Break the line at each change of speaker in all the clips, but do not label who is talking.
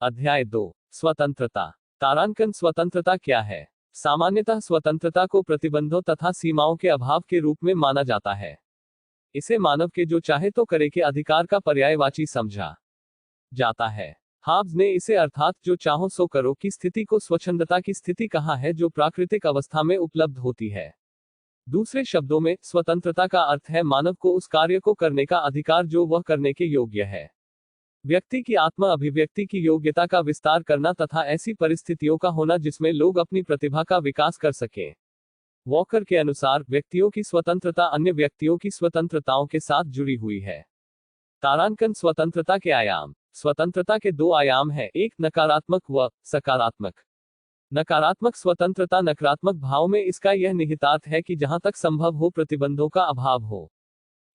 अध्याय 2 स्वतंत्रता। तारांकन स्वतंत्रता क्या है? सामान्यतः स्वतंत्रता को प्रतिबंधों तथा सीमाओं के अभाव के रूप में माना जाता है। इसे मानव के जो चाहे तो करे के अधिकार का पर्यायवाची समझा जाता है। हाब्स ने इसे अर्थात जो चाहो सो करो की स्थिति को स्वच्छंदता की स्थिति कहा है, जो प्राकृतिक अवस्था में उपलब्ध होती है। दूसरे शब्दों में स्वतंत्रता का अर्थ है मानव को उस कार्य को करने का अधिकार जो वह करने के योग्य है। व्यक्ति की आत्म अभिव्यक्ति की योग्यता का विस्तार करना तथा ऐसी परिस्थितियों का होना जिसमें लोग अपनी प्रतिभा का विकास कर सकें। वॉकर के अनुसार व्यक्तियों की स्वतंत्रता अन्य व्यक्तियों की स्वतंत्रताओं के साथ जुड़ी हुई है। तारांकन स्वतंत्रता के आयाम। स्वतंत्रता के दो आयाम हैं, एक नकारात्मक व सकारात्मक। नकारात्मक स्वतंत्रता नकारात्मक भाव में इसका यह निहितार्थ है कि जहां तक संभव हो प्रतिबंधों का अभाव हो,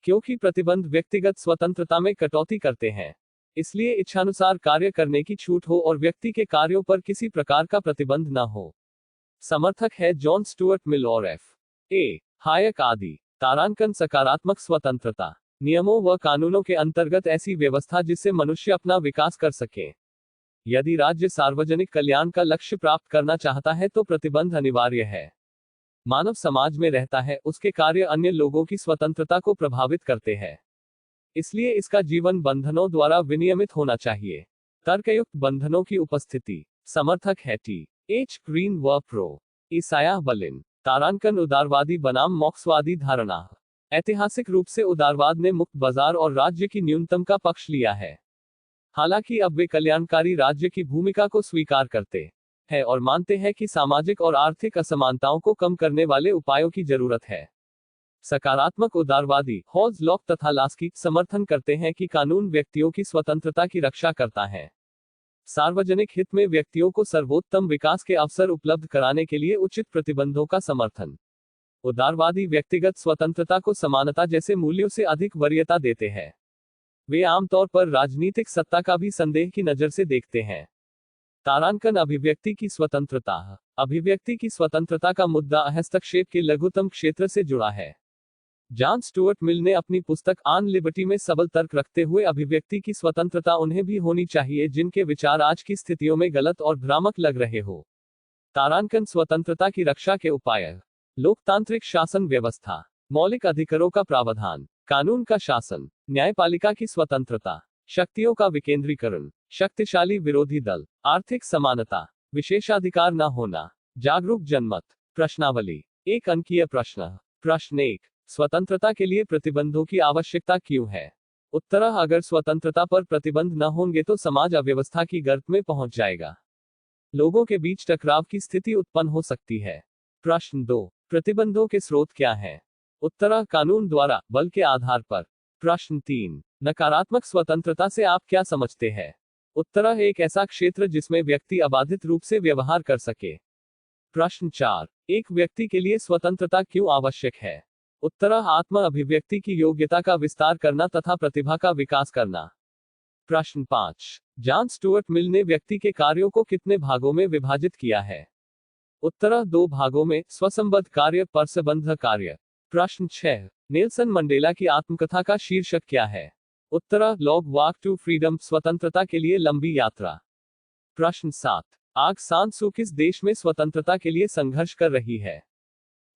क्योंकि प्रतिबंध व्यक्तिगत स्वतंत्रता में कटौती करते हैं। इसलिए इच्छानुसार कार्य करने की छूट हो और व्यक्ति के कार्यों पर किसी प्रकार का प्रतिबंध न हो। समर्थक है जॉन स्टुअर्ट मिल और F.A. हायक आदि। तारांकन सकारात्मक स्वतंत्रता। नियमों व कानूनों के अंतर्गत ऐसी व्यवस्था जिससे मनुष्य अपना विकास कर सके। यदि राज्य सार्वजनिक कल्याण का लक्ष्य प्राप्त करना चाहता है तो प्रतिबंध अनिवार्य है। मानव समाज में रहता है, उसके कार्य अन्य लोगों की स्वतंत्रता को प्रभावित करते हैं। इसलिए इसका जीवन बंधनों द्वारा विनियमित होना चाहिए। तर्कयुक्त बंधनों की उपस्थिति। समर्थक है T.H. ग्रीन व प्रो. ईसायाह बलिन। तारांकन उदारवादी बनाम मॉक्सवादी धारणा। ऐतिहासिक रूप से उदारवाद ने मुक्त बाजार और राज्य की न्यूनतम का पक्ष लिया है। हालांकि अब वे कल्याणकारी राज्य की भूमिका को स्वीकार करते हैं और मानते हैं कि सामाजिक और आर्थिक असमानताओं को कम करने वाले उपायों की जरूरत है। सकारात्मक उदारवादी हॉल्स लॉक तथा लास्की समर्थन करते हैं कि कानून व्यक्तियों की स्वतंत्रता की रक्षा करता है। सार्वजनिक हित में व्यक्तियों को सर्वोत्तम विकास के अवसर उपलब्ध कराने के लिए उचित प्रतिबंधों का समर्थन। उदारवादी व्यक्तिगत स्वतंत्रता को समानता जैसे मूल्यों से अधिक वरीयता देते हैं। वे आमतौर पर राजनीतिक सत्ता का भी संदेह की नजर से देखते हैं। तारांकन अभिव्यक्ति की स्वतंत्रता। अभिव्यक्ति की स्वतंत्रता का मुद्दा हस्तक्षेप के लघुतम क्षेत्र से जुड़ा है। जॉन स्टुअर्ट मिल ने अपनी पुस्तक ऑन लिबर्टी में सबल तर्क रखते हुए अभिव्यक्ति की स्वतंत्रता उन्हें भी होनी चाहिए जिनके विचार आज की स्थितियों में गलत और भ्रामक लग रहे हो। तारांकन स्वतंत्रता की रक्षा के उपाय। लोकतांत्रिक शासन व्यवस्था। मौलिक अधिकारों का प्रावधान। कानून का शासन। न्यायपालिका की स्वतंत्रता। शक्तियों का विकेंद्रीकरण। शक्तिशाली विरोधी दल। आर्थिक समानता। विशेषाधिकार न होना। जागरूक जनमत। प्रश्नावली। एक अंकीय प्रश्न। प्रश्न 1, स्वतंत्रता के लिए प्रतिबंधों की आवश्यकता क्यों है? उत्तर, अगर स्वतंत्रता पर प्रतिबंध न होंगे तो समाज अव्यवस्था की गर्त में पहुंच जाएगा। लोगों के बीच टकराव की स्थिति उत्पन्न हो सकती है। प्रश्न 2, प्रतिबंधों के स्रोत क्या हैं? उत्तर, कानून द्वारा, बल के आधार पर। प्रश्न 3, नकारात्मक स्वतंत्रता से आप क्या समझते हैं? उत्तर, एक ऐसा क्षेत्र जिसमें व्यक्ति अबाधित रूप से व्यवहार कर सके। प्रश्न 4, एक व्यक्ति के लिए स्वतंत्रता क्यों आवश्यक है? उत्तर, आत्म अभिव्यक्ति की योग्यता का विस्तार करना तथा प्रतिभा का विकास करना। प्रश्न 5, जॉन स्टुअर्ट मिल ने व्यक्ति के कार्यों को कितने भागों में विभाजित किया है? उत्तर, 2 भागों में, स्वसंबद्ध कार्य, परसंबद्ध कार्य। प्रश्न 6, नेल्सन मंडेला की आत्मकथा का शीर्षक क्या है? उत्तर, लॉन्ग वॉक टू फ्रीडम, स्वतंत्रता के लिए लंबी यात्रा। प्रश्न 7, आंग सान सू किस देश में स्वतंत्रता के लिए संघर्ष कर रही है?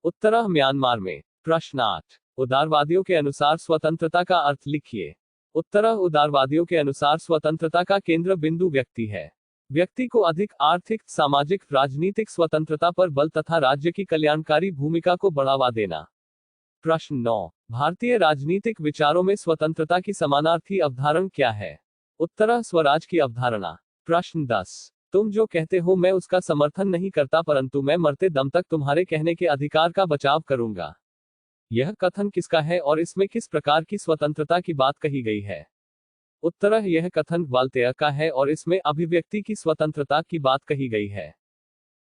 उत्तर, म्यांमार में। प्रश्न 8, उदारवादियों के अनुसार स्वतंत्रता का अर्थ लिखिए। उत्तर, उदारवादियों के अनुसार स्वतंत्रता का केंद्र बिंदु व्यक्ति है। व्यक्ति को अधिक आर्थिक, सामाजिक, राजनीतिक स्वतंत्रता पर बल तथा राज्य की कल्याणकारी भूमिका को बढ़ावा देना। प्रश्न 9, भारतीय राजनीतिक विचारों में स्वतंत्रता की समानार्थी अवधारणा क्या है? उत्तर, स्वराज की अवधारणा। प्रश्न 10, तुम जो कहते हो मैं उसका समर्थन नहीं करता, परंतु मैं मरते दम तक तुम्हारे कहने के अधिकार का बचाव करूंगा। यह कथन किसका है और इसमें किस प्रकार की स्वतंत्रता की बात कही गई है? उत्तर, यह कथन वाल्तेयर का है और इसमें अभिव्यक्ति की स्वतंत्रता की बात कही गई है।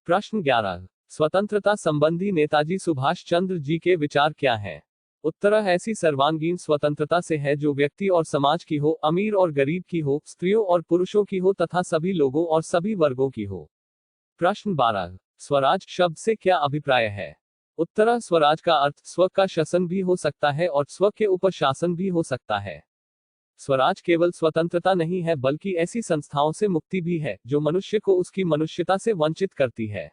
प्रश्न 11, स्वतंत्रता संबंधी नेताजी सुभाष चंद्र जी के विचार क्या हैं? उत्तर, ऐसी सर्वांगीण स्वतंत्रता से है जो व्यक्ति और समाज की हो, अमीर और गरीब की हो, स्त्रियों और पुरुषों की हो तथा सभी लोगों और सभी वर्गों की हो। प्रश्न 12, स्वराज शब्द से क्या अभिप्राय है? उत्तर, स्वराज का अर्थ स्व का शासन भी हो सकता है और स्व के ऊपर शासन भी हो सकता है। स्वराज केवल स्वतंत्रता नहीं है बल्कि ऐसी संस्थाओं से मुक्ति भी है जो मनुष्य को उसकी मनुष्यता से वंचित करती है।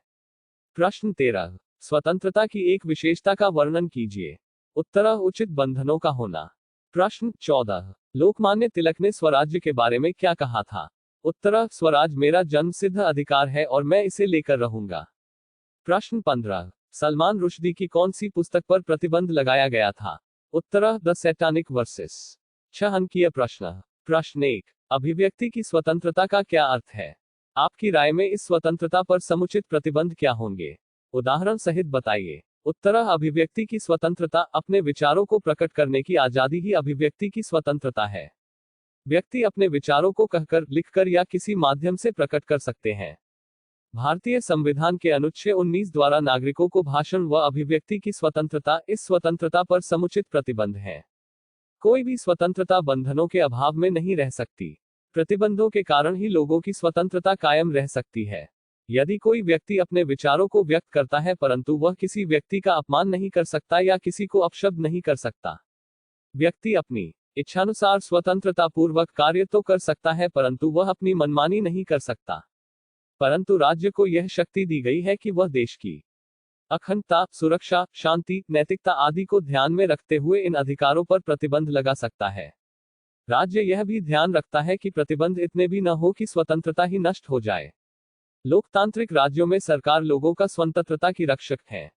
प्रश्न 13, स्वतंत्रता की एक विशेषता का वर्णन कीजिए। उत्तर, उचित बंधनों का होना। प्रश्न 14, लोकमान्य तिलक ने स्वराज्य के बारे में क्या कहा था? उत्तर, स्वराज मेरा जन्मसिद्ध अधिकार है और मैं इसे लेकर रहूंगा। प्रश्न 15, सलमान रुश्दी की कौन सी पुस्तक पर प्रतिबंध लगाया गया था? उत्तर, द सैटानिक वर्सेस। 6 अंकीय प्रश्न। प्रश्न 1, अभिव्यक्ति की स्वतंत्रता का क्या अर्थ है? आपकी राय में इस स्वतंत्रता पर समुचित प्रतिबंध क्या होंगे? उदाहरण सहित बताइए। उत्तर, अभिव्यक्ति की स्वतंत्रता अपने विचारों को प्रकट करने की आजादी ही अभिव्यक्ति की स्वतंत्रता है। व्यक्ति अपने विचारों को कहकर, लिखकर या किसी माध्यम से प्रकट कर सकते हैं। भारतीय संविधान के अनुच्छेद 19 द्वारा नागरिकों को भाषण व अभिव्यक्ति की स्वतंत्रता, इस स्वतंत्रता पर समुचित प्रतिबंध है। कोई भी स्वतंत्रता बंधनों के अभाव में नहीं रह सकती। प्रतिबंधों के कारण ही लोगों की स्वतंत्रता कायम रह सकती है। यदि कोई व्यक्ति अपने विचारों को व्यक्त करता है परंतु वह किसी व्यक्ति का अपमान नहीं कर सकता या किसी को अपशब्द नहीं कर सकता। व्यक्ति अपनी इच्छानुसार स्वतंत्रता पूर्वक कार्य तो कर सकता है परंतु वह अपनी मनमानी नहीं कर सकता। परंतु राज्य को यह शक्ति दी गई है कि वह देश की अखंडता, सुरक्षा, शांति, नैतिकता आदि को ध्यान में रखते हुए इन अधिकारों पर प्रतिबंध लगा सकता है। राज्य यह भी ध्यान रखता है कि प्रतिबंध इतने भी न हो कि स्वतंत्रता ही नष्ट हो जाए। लोकतांत्रिक राज्यों में सरकार लोगों का स्वतंत्रता की रक्षक है।